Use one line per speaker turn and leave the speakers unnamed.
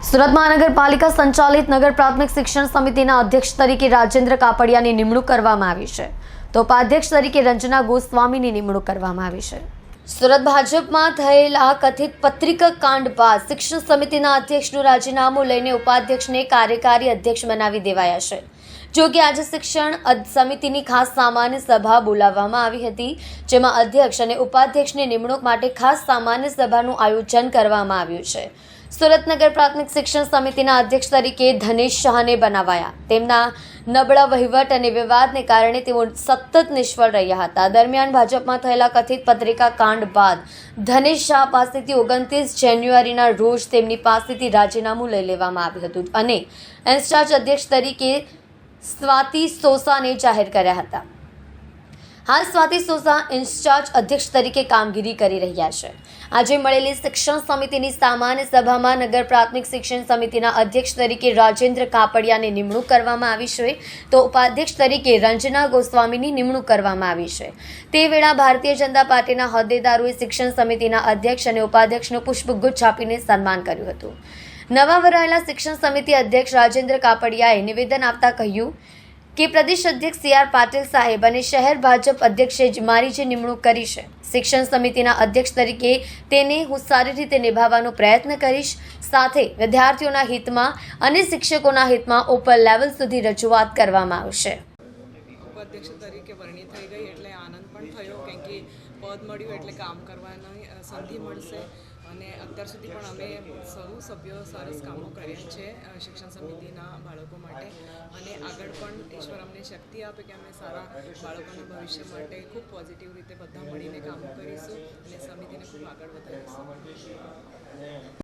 સુરત મહાનગરપાલિકા સંચાલિત નગર પ્રાથમિક શિક્ષણ સમિતિના અધ્યક્ષ તરીકે રાજેન્દ્ર કાપડિયાની નિમણૂક કરવામાં આવી છે, તો ઉપાધ્યક્ષ તરીકે રંजना ગોસ્વામીની નિમણૂક કરવામાં આવી છે। સુરત ભાજપમાં થયેલા કથિત પત્રિકા કાંડ બાદ શિક્ષણ સમિતિના અધ્યક્ષનું રાજીનામું લઈને ઉપાધ્યક્ષને કાર્યકારી અધ્યક્ષ બનાવી દેવાયા છે। જો કે આજે શિક્ષણ સમિતિની ખાસ સામાન્ય સભા બોલાવવામાં આવી હતી, જેમાં અધ્યક્ષ અને ઉપાધ્યક્ષની નિમણૂક માટે ખાસ સામાન્ય સભાનું આયોજન કરવામાં આવ્યું છે। સુરત નગર પ્રાથમિક શિક્ષણ સમિતિના અધ્યક્ષ તરીકે ધનેશ શાહને બનાવાયા। તેમના નબળા વહીવટ અને વિવાદને કારણે તેઓ સતત નિષ્ફળ રહ્યા હતા। દરમિયાન ભાજપમાં થયેલા કથિત પત્રિકા કાંડ બાદ ધનેશ શાહ પાસેથી 29 જાન્યુઆરીના રોજ તેમની પાસેથી રાજીનામું લઈ લેવામાં આવ્યું હતું અને ઇન્ચાર્જ અધ્યક્ષ તરીકે સ્વાતિ સોસાને જાહેર કર્યા હતા। હાલ સ્વાતિ સોસા ઇન્ચાર્જ અધ્યક્ષ તરીકે કામગીરી કરી રહ્યા છે। આજે મળેલી શિક્ષણ સમિતિની સામાન્ય સભામાં નગર પ્રાથમિક શિક્ષણ સમિતિના અધ્યક્ષ તરીકે રાજેન્દ્ર કાપડિયાની નિમણૂક કરવામાં આવી છે, તો ઉપાધ્યક્ષ તરીકે રંजना ગોસ્વામીની નિમણૂક કરવામાં આવી છે। તે વેળા ભારતીય જનતા પાર્ટીના હોદ્દેદારોએ શિક્ષણ સમિતિના અધ્યક્ષ અને ઉપાધ્યક્ષનું પુષ્પગુચ્છ આપીને સન્માન કર્યું હતું। નવા વરાયેલા શિક્ષણ સમિતિ અધ્યક્ષ રાજેન્દ્ર કાપડિયાએ નિવેદન આપતા કહ્યું કે પ્રદેશ અધ્યક્ષ CR પાટીલ સાહેબ અને શહેર ભાજપ અધ્યક્ષે મારી જે નિમણૂક કરી છે, શિક્ષણ સમિતિના અધ્યક્ષ તરીકે તેને હું સારી રીતે નિભાવવાનો પ્રયત્ન કરીશ। સાથે વિદ્યાર્થીઓના હિતમાં અને શિક્ષકોના હિતમાં ઉપર લેવલ સુધી રજૂઆત કરવામાં આવશે।
ઉપાધ્યક્ષ તરીકે વરણી થઈ ગઈ એટલે આનંદ પણ થયો, કેમ કે પદ મળ્યું એટલે કામ કરવાની સંધિ મળશે અને અત્યાર સુધી પણ અમે સૌ સભ્યો સરસ કામો કર્યા છે શિક્ષણ સમિતિના બાળકો માટે અને આગળ પણ ઈશ્વર અમને શક્તિ આપે કે અમે સારા બાળકોના ભવિષ્ય માટે ખૂબ પોઝિટિવ રીતે બધા મળીને કામો કરીશું અને સમિતિને ખૂબ આગળ વધારીશું।